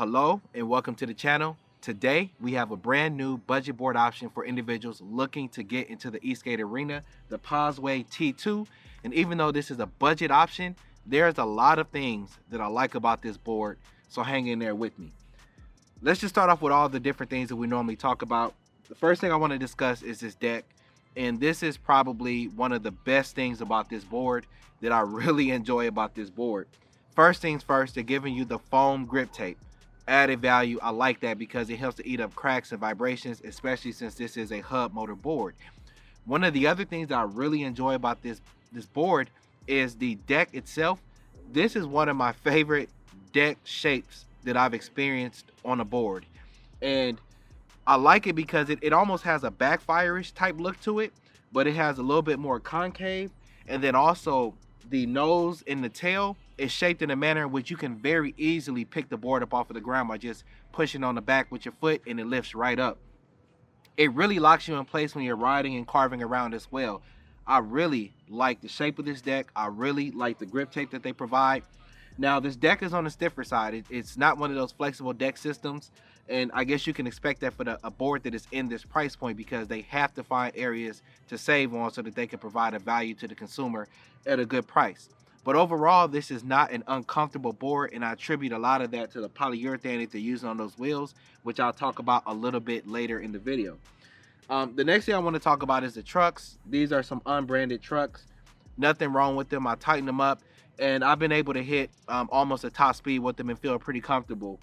Hello and welcome to the channel. Today we have a brand new budget board option for individuals looking to get into the e-skate arena, the Possway T2. And even though this is a budget option, there's a lot of things that I like about this board, so hang in there with me. Let's just start off with all the different things that we normally talk about. The first thing I want to discuss is this deck, and this is probably one of the best things about this board that I really enjoy about this board. First things first, they're giving you the foam grip tape. Added value. I like that because it helps to eat up cracks and vibrations, especially since this is a hub motor board. One of the other things that I really enjoy about this board is the deck itself. This is one of my favorite deck shapes that I've experienced on a board, and I like it because it almost has a backfire-ish type look to it, but it has a little bit more concave, and then also the nose and the tail is shaped in a manner in which you can very easily pick the board up off of the ground by just pushing on the back with your foot, and it lifts right up. It really locks you in place when you're riding and carving around as well. I really like the shape of this deck. I really like the grip tape that they provide. Now, this deck is on the stiffer side. It's not one of those flexible deck systems, and I guess you can expect that for a board that is in this price point, because they have to find areas to save on so that they can provide a value to the consumer at a good price. But overall, this is not an uncomfortable board, and I attribute a lot of that to the polyurethane that they're using on those wheels, which I'll talk about a little bit later in the video. The next thing I want to talk about is the trucks. These are some unbranded trucks. Nothing wrong with them. I tightened them up, and I've been able to hit almost a top speed with them and feel pretty comfortable.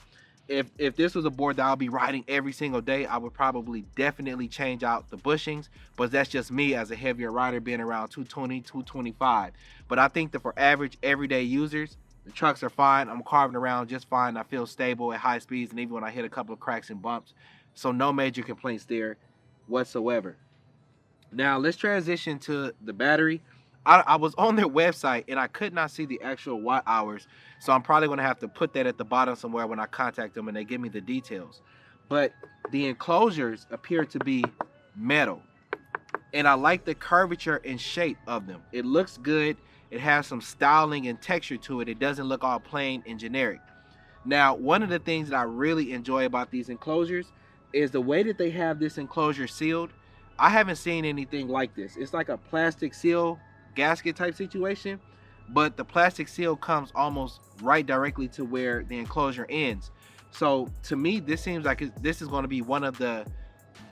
If this was a board that I'll be riding every single day, I would probably definitely change out the bushings, but that's just me as a heavier rider, being around 220, 225. But I think that for average everyday users, the trucks are fine. I'm carving around just fine. I feel stable at high speeds, and even when I hit a couple of cracks and bumps. So no major complaints there whatsoever. Now let's transition to the battery. I was on their website and I could not see the actual watt hours, so I'm probably going to have to put that at the bottom somewhere when I contact them and they give me the details. But the enclosures appear to be metal, and I like the curvature and shape of them. It looks good. It has some styling and texture to it. It doesn't look all plain and generic. Now, one of the things that I really enjoy about these enclosures is the way that they have this enclosure sealed. I haven't seen anything like this. It's like a plastic seal gasket type situation, but the plastic seal comes almost right directly to where the enclosure ends. So to me, this seems like this is going to be one of the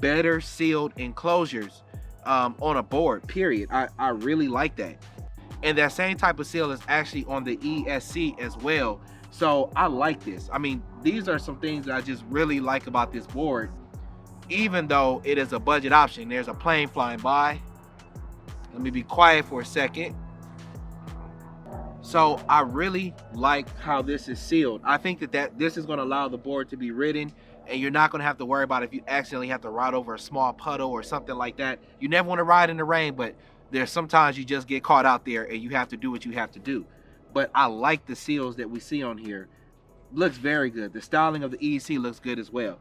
better sealed enclosures on a board, period. I really like that. And that same type of seal is actually on the ESC as well. So I like this. I mean, these are some things that I just really like about this board, even though it is a budget option. There's a plane flying by. Let me be quiet for a second. So I really like how this is sealed. I think that this is going to allow the board to be ridden, and you're not going to have to worry about if you accidentally have to ride over a small puddle or something like that. You never want to ride in the rain, but there's sometimes you just get caught out there and you have to do what you have to do. But I like the seals that we see on here. Looks very good. The styling of the ESC looks good as well.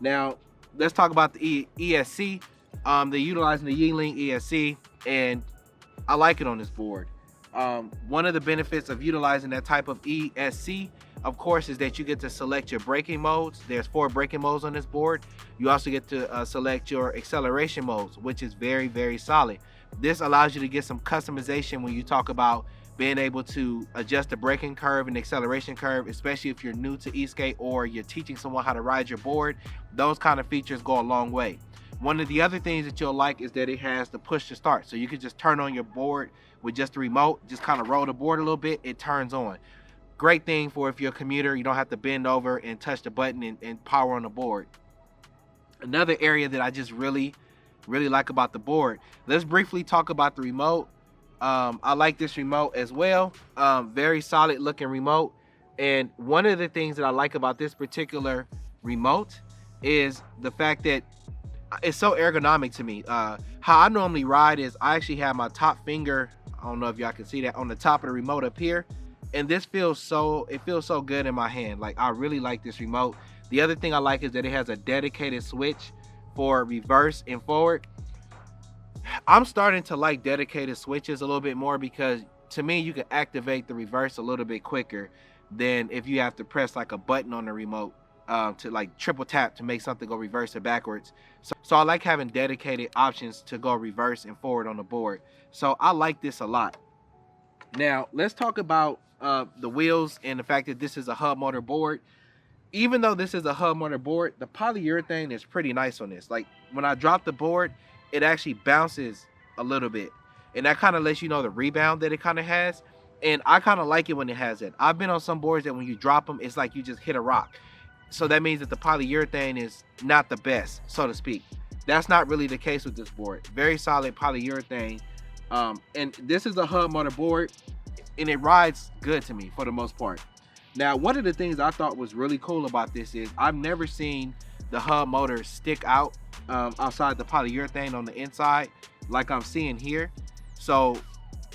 Now let's talk about the ESC. They're utilizing the Yingling ESC, and I like it on this board. One of the benefits of utilizing that type of ESC, of course, is that you get to select your braking modes. There's 4 braking modes on this board. You also get to select your acceleration modes, which is very, very solid. This allows you to get some customization when you talk about being able to adjust the braking curve and acceleration curve, especially if you're new to e-skate or you're teaching someone how to ride your board. Those kind of features go a long way. One of the other things that you'll like is that it has the push to start. So you can just turn on your board with just the remote, just kind of roll the board a little bit, it turns on. Great thing for if you're a commuter, you don't have to bend over and touch the button and power on the board. Another area that I just really like about the board, let's briefly talk about the remote. I like this remote as well. Very solid looking remote. And one of the things that I like about this particular remote is the fact that it's so ergonomic to me. How I normally ride is I actually have my top finger, I don't know if y'all can see that, on the top of the remote up here, and this feels so good in my hand. Like, I really like this remote. The other thing I like is that it has a dedicated switch for reverse and forward. I'm starting to like dedicated switches a little bit more, because to me you can activate the reverse a little bit quicker than if you have to press like a button on the remote to like triple tap to make something go reverse or backwards. So I like having dedicated options to go reverse and forward on the board. So I like this a lot. Now let's talk about the wheels and the fact that this is a hub motor board. Even though this is a hub motor board, the polyurethane is pretty nice on this. Like when I drop the board, it actually bounces a little bit. And that kind of lets you know the rebound that it kind of has. And I kind of like it when it has it. I've been on some boards that when you drop them, it's like you just hit a rock. So that means that the polyurethane is not the best, so to speak. That's not really the case with this board. Very solid polyurethane. And this is a hub motor board, and it rides good to me for the most part. Now, one of the things I thought was really cool about this is I've never seen the hub motor stick out outside the polyurethane on the inside like I'm seeing here. So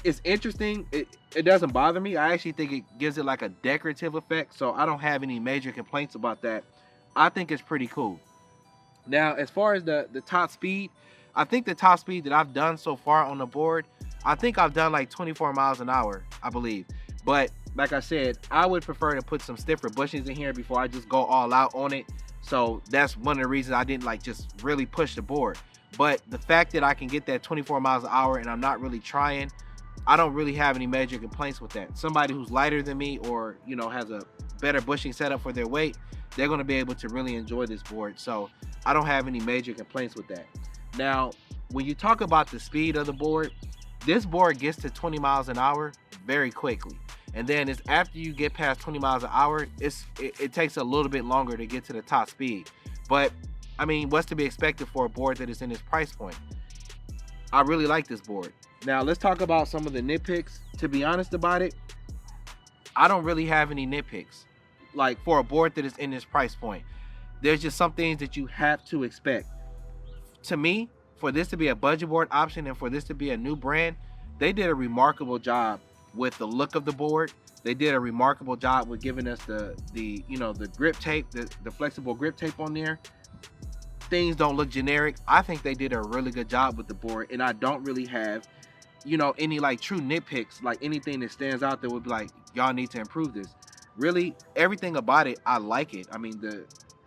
it's interesting. It doesn't bother me. I actually think it gives it like a decorative effect, so I don't have any major complaints about that. I think it's pretty cool. Now, as far as the top speed, I think the top speed that I've done so far on the board, I think I've done like 24 miles an hour, I believe. But like I said, I would prefer to put some stiffer bushings in here before I just go all out on it. So that's one of the reasons I didn't like just really push the board. But the fact that I can get that 24 miles an hour and I'm not really trying, I don't really have any major complaints with that. Somebody who's lighter than me or, you know, has a better bushing setup for their weight, they're going to be able to really enjoy this board. So I don't have any major complaints with that. Now, when you talk about the speed of the board, this board gets to 20 miles an hour very quickly. And then it's after you get past 20 miles an hour, it takes a little bit longer to get to the top speed. But I mean, what's to be expected for a board that is in this price point? I really like this board. Now let's talk about some of the nitpicks. To be honest about it, I don't really have any nitpicks. Like for a board that is in this price point, there's just some things that you have to expect. To me, for this to be a budget board option and for this to be a new brand, they did a remarkable job with the look of the board. They did a remarkable job with giving us the grip tape, the flexible grip tape on there. Things don't look generic. I think they did a really good job with the board, and I don't really have, any like true nitpicks, like anything that stands out that would be like, y'all need to improve this. Really, everything about it, I like it. I mean,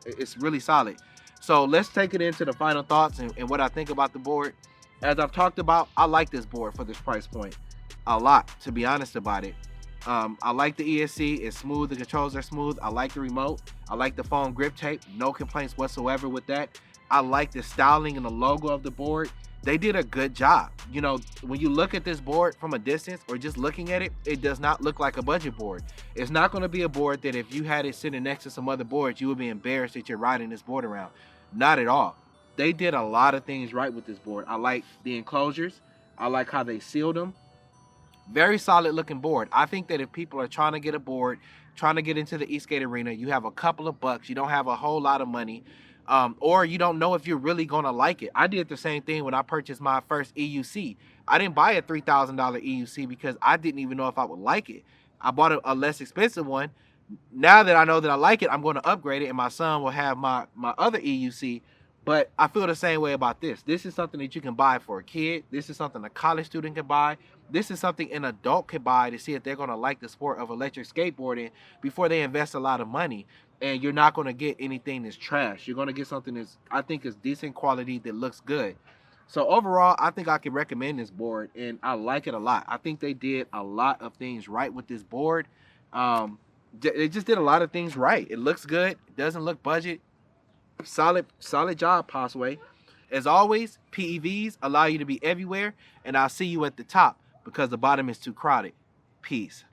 it's really solid. So let's take it into the final thoughts and what I think about the board. As I've talked about, I like this board for this price point a lot, to be honest about it. I like the ESC. It's smooth. The controls are smooth. I like the remote. I like the foam grip tape. No complaints whatsoever with that. I like the styling and the logo of the board. They did a good job. When you look at this board from a distance or just looking at it, it does not look like a budget board. It's not going to be a board that if you had it sitting next to some other boards, you would be embarrassed that you're riding this board around. Not at all. They did a lot of things right with this board. I like the enclosures. I like how they sealed them. Very solid looking board. I think that if people are trying to get a board, trying to get into the e-skate arena, you have a couple of bucks, you don't have a whole lot of money, or you don't know if you're really going to like it. I did the same thing when I purchased my first EUC. I didn't buy a $3,000 EUC because I didn't even know if I would like it. I bought a less expensive one. Now that I know that I like it, I'm going to upgrade it, and my son will have my other EUC. But I feel the same way about this. This is something that you can buy for a kid. This is something a college student can buy. This is something an adult can buy to see if they're going to like the sport of electric skateboarding before they invest a lot of money. And you're not going to get anything that's trash. You're going to get something that's, I think, is decent quality that looks good. So overall, I think I can recommend this board, and I like it a lot. I think they did a lot of things right with this board. They just did a lot of things right. It looks good. It doesn't look budget. Solid job, Possway. As always, PEVs allow you to be everywhere, and I'll see you at the top because the bottom is too crowded. Peace.